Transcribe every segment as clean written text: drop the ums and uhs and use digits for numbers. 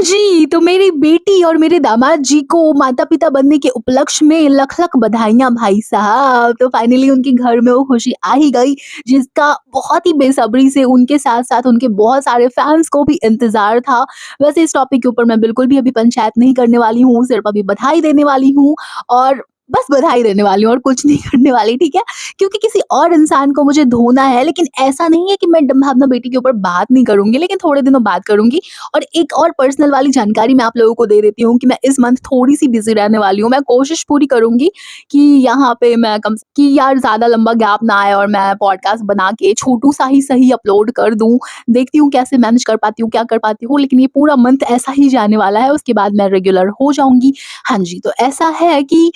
जी, तो मेरी बेटी और मेरे दामाद जी को माता-पिता बनने के उपलक्ष्य में लख-लख बधाइयाँ भाई साहब। तो फाइनली उनके घर में वो खुशी आ ही गई, जिसका बहुत ही बेसब्री से उनके साथ-साथ उनके बहुत सारे फैन्स को भी इंतज़ार था। वैसे इस टॉपिक के ऊपर मैं बिल्कुल भी अभी पंचायत नहीं करने वाली हूँ, सिर्फ़ अभी बधाई देने वाली हूँ और बस बधाई देने वाली हूँ और कुछ नहीं करने वाली, ठीक है? क्योंकि किसी और इंसान को मुझे धोना है, लेकिन ऐसा नहीं है कि मैं भावना बेटी के ऊपर बात नहीं करूँगी, लेकिन थोड़े दिनों बाद करूँगी। और एक और पर्सनल वाली जानकारी मैं आप लोगों को दे देती हूँ कि मैं इस मंथ थोड़ी-सी बिज़ी रहने वाली हूँ। मैं कोशिश पूरी करूँगी कि यहाँ पे मैं कम स कि यार ज़्यादा लंबा गैप ना आए और मैं पॉडकास्ट बना के छोटू-सा ही सही अपलोड कर दूँ। देखती हूँ कैसे मैनेज कर पाती हूँ, क्या कर पाती हूँ, लेकिन ये पूरा मंथ ऐसा ही जाने वाला है, उसके बाद मैं रेगुलर हो जाऊँगी। हाँ जी, तो ऐसा है कि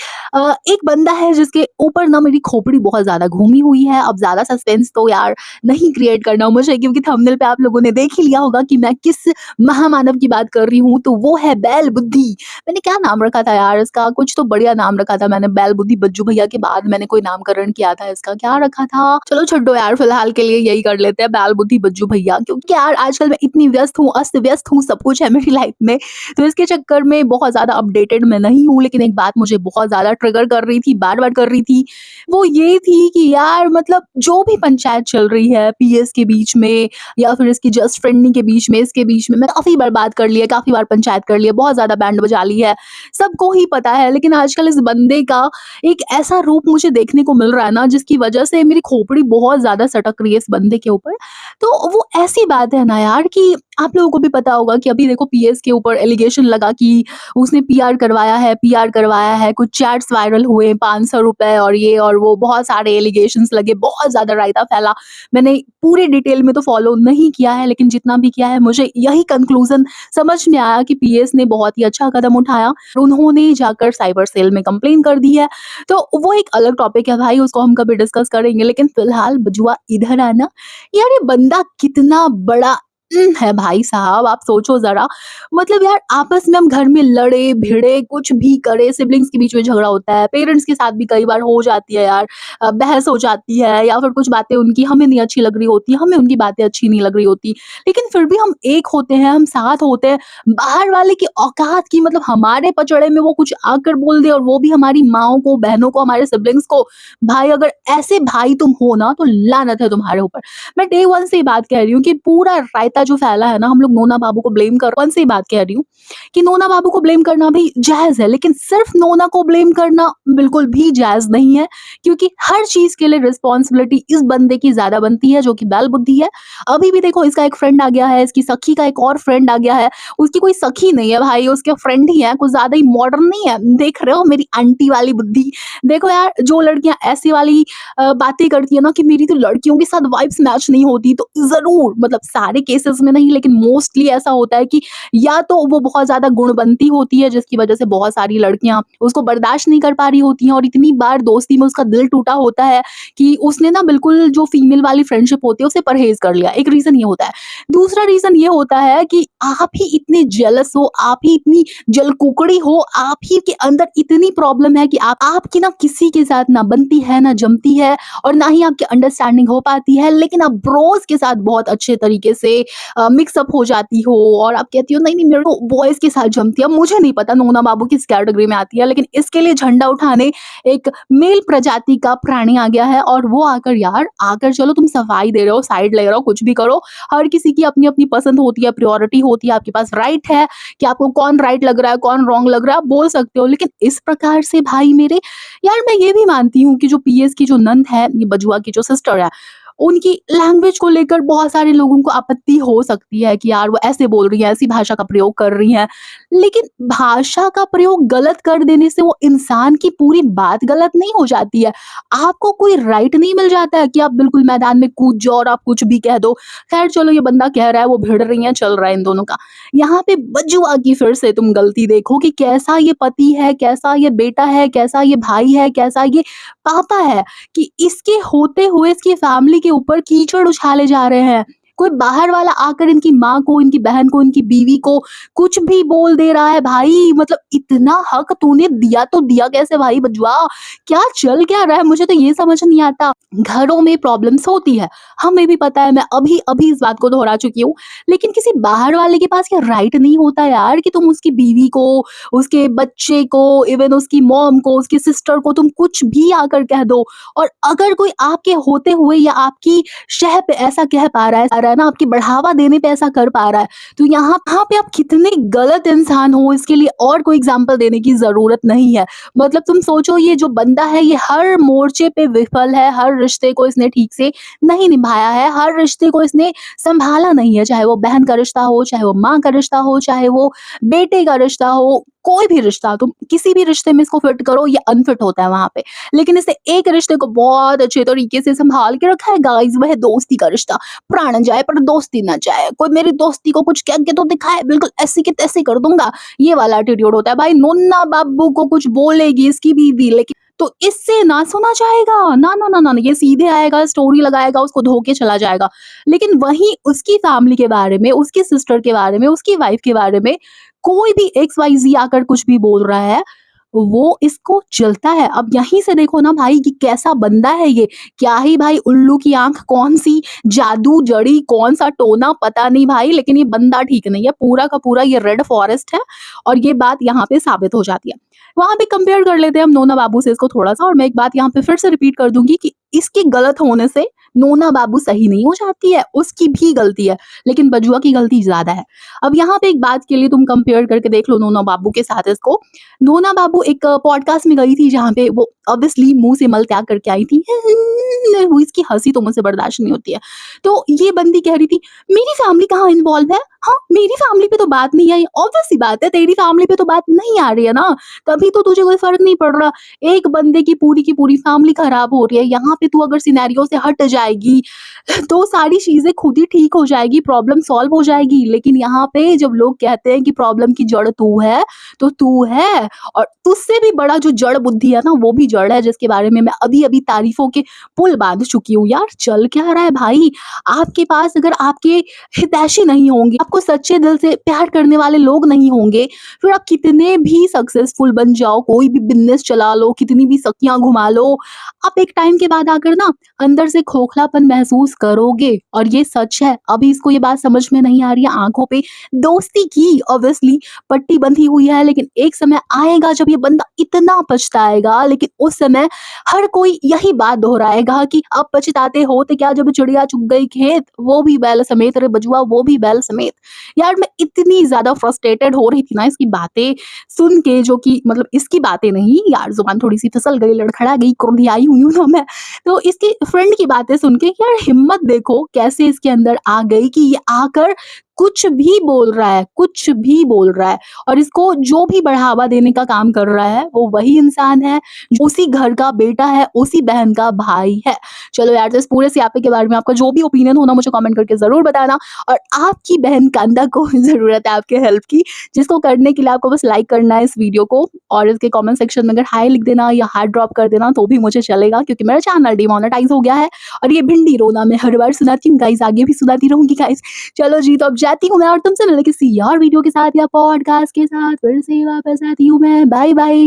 एक बंदा है जिसके ऊपर ना मेरी खोपड़ी बहुत ज़्यादा घूमी हुई है। अब ज़्यादा सस्पेंस तो यार नहीं क्रिएट करना मुझे, क्योंकि थंबनेल पे आप लोगों ने देख ही लिया होगा कि मैं किस महामानव की बात कर रही हूँ, तो वो है बैल बुद्धि। मैंने क्या नाम रखा था यार इसका? कुछ तो बढ़िया नाम रखा था मैंने, बैल बुद्धि बज्जू भैया के बाद मैंने कोई नामकरण किया था इसका, क्या रखा था? चलो छोड़ो यार, फिलहाल के लिए यही कर लेते हैं, बैल बुद्धि बज्जू भैया। क्योंकि यार आजकल मैं इतनी व्यस्त हूँ, अस्त-व्यस्त हूँ, सब कुछ है मेरी लाइफ में, तो इसके चक्कर में बहुत ज़्यादा अपडेटेड मैं नहीं हूँ। लेकिन एक बात मुझे बहुत ज़्यादा ट्रिगर कर रही थी, बार-बार कर रही थी, वो ये थी कि यार मतलब जो भी पंचायत चल रही है पीएस के बीच में या फिर इसकी जस्ट फ्रेंडनी के बीच में, इसके बीच में मैं काफ़ी बार बात कर ली है, काफ़ी बार पंचायत कर ली है, बहुत ज़्यादा बैंड बजा ली है, सबको ही पता है। लेकिन आजकल इस बंदे का एक ऐसा रूप मुझे देखने को मिल रहा है ना, जिसकी वजह से मेरी खोपड़ी बहुत ज़्यादा सटक रही है इस बंदे के ऊपर। तो वो ऐसी बात है ना यार कि आप लोगों को भी पता होगा कि अभी देखो पीएस के ऊपर एलिगेशन लगा कि उसने पीआर करवाया है, कुछ चैट्स वायरल हुए, ₹500 और ये और वो बहुत सारे एलिगेशंस लगे, बहुत ज़्यादा रायता फैला। मैंने पूरे डिटेल में तो फॉलो नहीं किया है, लेकिन जितना भी किया है मुझे यही कंक्लूज़न समझ में आया कि पीएस ने बहुत ही अच्छा कदम उठाया। उन्होंने जाकर साइबर सेल में कंप्लेन कर दी है। तो वो एक अलग टॉपिक है भाई, उसको हम कभी डिस्कस करेंगे। लेकिन फिलहाल बजुआ इधर आना, यार ये बंदा कितना बड़ा है भाई साहब, आप सोचो ज़रा। मतलब यार आपस में हम घर में लड़े, भिड़े, कुछ भी करे, सिब्लिंग्स के बीच में झगड़ा होता है, पेरेंट्स के साथ भी कई बार हो जाती है यार, बहस हो जाती है या फिर कुछ बातें उनकी हमें नहीं अच्छी लग रही होती, हमें उनकी बातें अच्छी नहीं लग रही होती। लेकिन फिर भी हम एक होते हैं, हम साथ होते हैं। बाहर वाले की औकात की मतलब हमारे पचड़े में वो कुछ आकर बोल दे, और वो भी हमारी माँओं को, बहनों को, हमारे सिब्लिंग्स को। भाई अगर ऐसे भाई तुम हो ना, तो लानत है तुम्हारे ऊपर। मैं डे 1 से ये बात कह रही हूँ कि पूरा रायता जो फैला है ना, हम लोग नोना बाबू को ब्लेम कर 1 से ही बात कह रही हूँ कि नोना बाबू को ब्लेम करना भी जायज़ है, लेकिन सिर्फ नोना को ब्लेम करना बिल्कुल भी जायज़ नहीं है, क्योंकि हर चीज़ के लिए रिस्पॉन्सिबिलिटी इस बंदे की ज़्यादा बनती है, जो कि बैल बुद्धि है। अभी भी देखो इसका एक फ्रेंड आ गया है, इसकी सखी का एक और फ्रेंड आ गया है। उसकी कोई सखी नहीं है भाई, उसके फ्रेंड ही है, कुछ ज़्यादा ही मॉडर्न नहीं है। देख रहे हो मेरी आंटी वाली बुद्धि? देखो यार, जो लड़कियाँ ऐसी वाली बातें करती है ना कि मेरी तो लड़कियों के साथ वाइब्स मैच नहीं होती, तो ज़रूर मतलब सारे केसेस में नहीं, लेकिन मोस्टली ऐसा होता है कि या तो वो बहुत ज़्यादा गुणवंती होती है, जिसकी वजह से बहुत सारी लड़कियाँ उसको बर्दाश्त नहीं कर पा रही होती हैं, और इतनी बार दोस्ती में उसका दिल टूटा होता है कि उसने ना बिल्कुल जो फीमेल वाली फ्रेंडशिप होती है उसे परहेज़ कर लिया। एक रीज़न ये होता है। दूसरा रीज़न ये होता है कि आप ही इतने जेलस हो, आप ही इतनी जलकुकड़ी हो, आप ही के अंदर इतनी प्रॉब्लम है कि आप आपकी ना किसी के साथ ना बनती है, ना जमती है, और ना ही आपकी अंडरस्टैंडिंग हो पाती है, लेकिन आप ब्रोस के साथ बहुत अच्छे तरीके से मिक्सअप हो जाती हो, और आप कहती हो नहीं नहीं मेरे को बॉयज के साथ जमती है। मुझे नहीं पता नोना बाबू किस कैटेगरी में आती है, लेकिन इसके लिए झंडा उठाने एक मेल प्रजाति का प्राणी आ गया है, और वो आकर यार आकर चलो तुम सफाई दे रहे हो, साइड ले रहे हो, कुछ भी करो। हर किसी की अपनी अपनी पसंद होती है, प्रायोरिटी होती है, आपके पास राइट है कि आपको कौन राइट लग रहा है, कौन रॉन्ग लग रहा है, आप बोल सकते हो। लेकिन इस प्रकार से भाई मेरे, यार मैं ये भी मानती हूँ कि जो पीएस की जो नंद है, ये बजुआ की जो सिस्टर है, उनकी लैंग्वेज को लेकर बहुत सारे लोगों को आपत्ति हो सकती है कि यार वो ऐसे बोल रही है, ऐसी भाषा का प्रयोग कर रही हैं। लेकिन भाषा का प्रयोग गलत कर देने से वो इंसान की पूरी बात गलत नहीं हो जाती है। आपको कोई राइट नहीं मिल जाता है कि आप बिल्कुल मैदान में कूद जाओ और आप कुछ भी कह दो। खैर चलो, ये बंदा कह रहा है, वो भिड़ रही हैं, चल रहा है इन दोनों का। यहाँ पे बजुआ की फिर से तुम गलती देखो कि कैसा ये पति है, कैसा ये बेटा है, कैसा ये भाई है, कैसा ये पापा है, कि इसके होते हुए इसकी फैमिली के ऊपर कीचड़ उछाले जा रहे हैं। कोई बाहर वाला आकर इनकी माँ को, इनकी बहन को, इनकी बीवी को कुछ भी बोल दे रहा है भाई। मतलब इतना हक तूने दिया तो दिया कैसे भाई बजुआ? क्या चल क्या रहा है? मुझे तो ये समझ नहीं आता। घरों में प्रॉब्लम्स होती है, हमें भी पता है, मैं अभी-अभी इस बात को दोहरा चुकी हूँ। लेकिन किसी बाहर वाले के पास ये राइट नहीं होता यार कि तुम उसकी बीवी को, उसके बच्चे को, इवन उसकी मॉम को, उसकी सिस्टर को तुम कुछ भी आकर कह दो। और अगर कोई आपके होते हुए या आपकी शह पे ऐसा कह पा रहा है, ना आपकी बढ़ावा देने पे ऐसा कर पा रहा है, तो यहाँ पे आप कितने गलत इंसान हो, इसके लिए और कोई एग्जाम्पल देने की ज़रूरत नहीं है। मतलब तुम सोचो, ये जो बंदा है ये हर मोर्चे पे विफल है, हर रिश्ते को इसने ठीक से नहीं निभाया है, हर रिश्ते को इसने सँभाला नहीं है, चाहे वो बहन का रिश्ता हो, चाहे वो माँ का रिश्ता हो, चाहे वो बेटे का रिश्ता हो, कोई भी रिश्ता तुम किसी भी रिश्ते में इसको फिट करो, ये अनफिट होता है वहाँ पे। लेकिन इसने एक रिश्ते को बहुत अच्छे तरीके से सँभाल के रखा है गाइज़, वह दोस्ती का रिश्ता। प्राण जाए पर दोस्ती ना जाए, कोई मेरी दोस्ती को कुछ कह के तो दिखाए, बिल्कुल ऐसी की तैसी कर दूँगा, ये वाला एटीट्यूड होता है। भाई नोना बाबू को कुछ बोलेगी इसकी बीवी, लेकिन तो इससे ना सुना जाएगा, ना, ना, ना, ना, ये सीधे आएगा, स्टोरी लगाएगा, उसको धो के चला जाएगा। लेकिन वहीं उसकी फैमिली के बारे में, उसकी सिस्टर के बारे में, उसकी वाइफ के बारे में कोई भी XYZ आकर कुछ भी बोल रहा है, वो इसको चलता है। अब यहीं से देखो ना भाई कि कैसा बंदा है ये। क्या ही भाई उल्लू की आँख, कौन-सी जादू जड़ी, कौन-सा टोना पता नहीं भाई, लेकिन ये बंदा ठीक नहीं है। पूरा का पूरा ये रेड फॉरेस्ट है और ये बात यहाँ पे साबित हो जाती है। वहाँ पे कंपेयर कर लेते हैं हम नोना बाबू से इसको थोड़ा-सा, और मैं एक बात यहाँ पे फिर से रिपीट कर दूँगी कि इसके गलत होने से नोना बाबू सही नहीं हो जाती है, उसकी भी गलती है, लेकिन बजुआ की गलती ज़्यादा है। अब यहाँ पे एक बात के लिए तुम कंपेयर करके देख लो नोना बाबू के साथ इसको। नोना बाबू एक पॉडकास्ट में गई थी जहाँ पे वो ऑब्वियसली मुँह से मल त्याग करके आई थी। वो इसकी हँसी तो मुझसे बर्दाश्त नहीं होती है। तो ये बंदी कह रही थी, मेरी फैमिली कहाँ इन्वॉल्व है? हाँ, मेरी फैमिली पे तो बात नहीं आई। ऑब्वियस सी बात है, तेरी फैमिली पे तो बात नहीं आ रही है ना, तभी तो तुझे कोई फ़र्क नहीं पड़ रहा। एक बंदे की पूरी फैमिली खराब हो रही है, यहाँ पे तू अगर सिनेरियो से हट जाएगी, तो सारी चीज़ें खुद ही ठीक हो जाएगी, प्रॉब्लम सॉल्व हो जाएगी। लेकिन यहाँ पे जब लोग कहते हैं कि प्रॉब्लम की जड़ तू है, तो तू है, और तुझसे भी बड़ा जो जड़ बुद्धि है ना, वो भी जड़ है, जिसके बारे में मैं अभी-अभी तारीफ़ों के पुल बाँध चुकी हूँ। यार चल क्या रहा है भाई? आपके पास अगर आपके हितैषी नहीं होंगे, आपको सच्चे दिल से प्यार करने वाले लोग नहीं होंगे, फिर आप कितने भी सक्सेसफुल बन जाओ, कोई भी बिज़नेस चला लो, कितनी भी सखियाँ घुमा लो, आप एक टाइम के बाद आकर ना अंदर से खोखलापन महसूस करोगे, और ये सच है। अभी इसको ये बात समझ में नहीं आ रही है, आँखों पे दोस्ती की ऑब्वियसली पट्टी बंधी हुई है, लेकिन एक समय आएगा जब ये बंदा इतना पछताएगा, लेकिन उस समय हर कोई यही बात दोहराएगा कि अब पछताते हो तो क्या, जब चिड़िया चुग गई खेत, वो भी बैल समेत, रे बजुआ वो भी बैल समेत। यार मैं इतनी ज़्यादा फ्रस्ट्रेटेड हो रही थी ना इसकी बातें सुन के, जो कि मतलब इसकी बातें नहीं यार, ज़ुबान थोड़ी-सी फिसल गई, लड़खड़ा गई, क्रोधियाई हुई हूँ ना मैं। तो इसकी फ्रेंड की बातें सुन के यार हिम्मत देखो कैसे इसके अंदर आ गई कि ये आकर कुछ भी बोल रहा है, कुछ भी बोल रहा है, और इसको जो भी बढ़ावा देने का काम कर रहा है, वो वही इंसान है, उसी घर का बेटा है, उसी बहन का भाई है। चलो यार, तो इस पूरे स्यापे के बारे में आपका जो भी ओपिनियन हो ना, मुझे कमेंट करके ज़रूर बताना, और आपकी बहन कांदा को ज़रूरत है आपके हेल्प की, जिसको करने के लिए आपको बस लाइक करना है इस वीडियो को, और इसके कमेंट सेक्शन में अगर हाय लिख देना या हार्ट ड्रॉप कर देना तो भी मुझे चलेगा, क्योंकि मेरा चैनल डिमोनेटाइज़ हो गया है, और ये भिंडी रोना मैं हर बार सुनाती हूँ गाइज़, आगे भी सुनाती रहूँगी गाइज़। चलो जी, तो अब जाती हूँ मैं, और तुमसे मिलने किसी और वीडियो के साथ या पॉडकास्ट के साथ फिर से वापस आती हूँ मैं। Bye bye.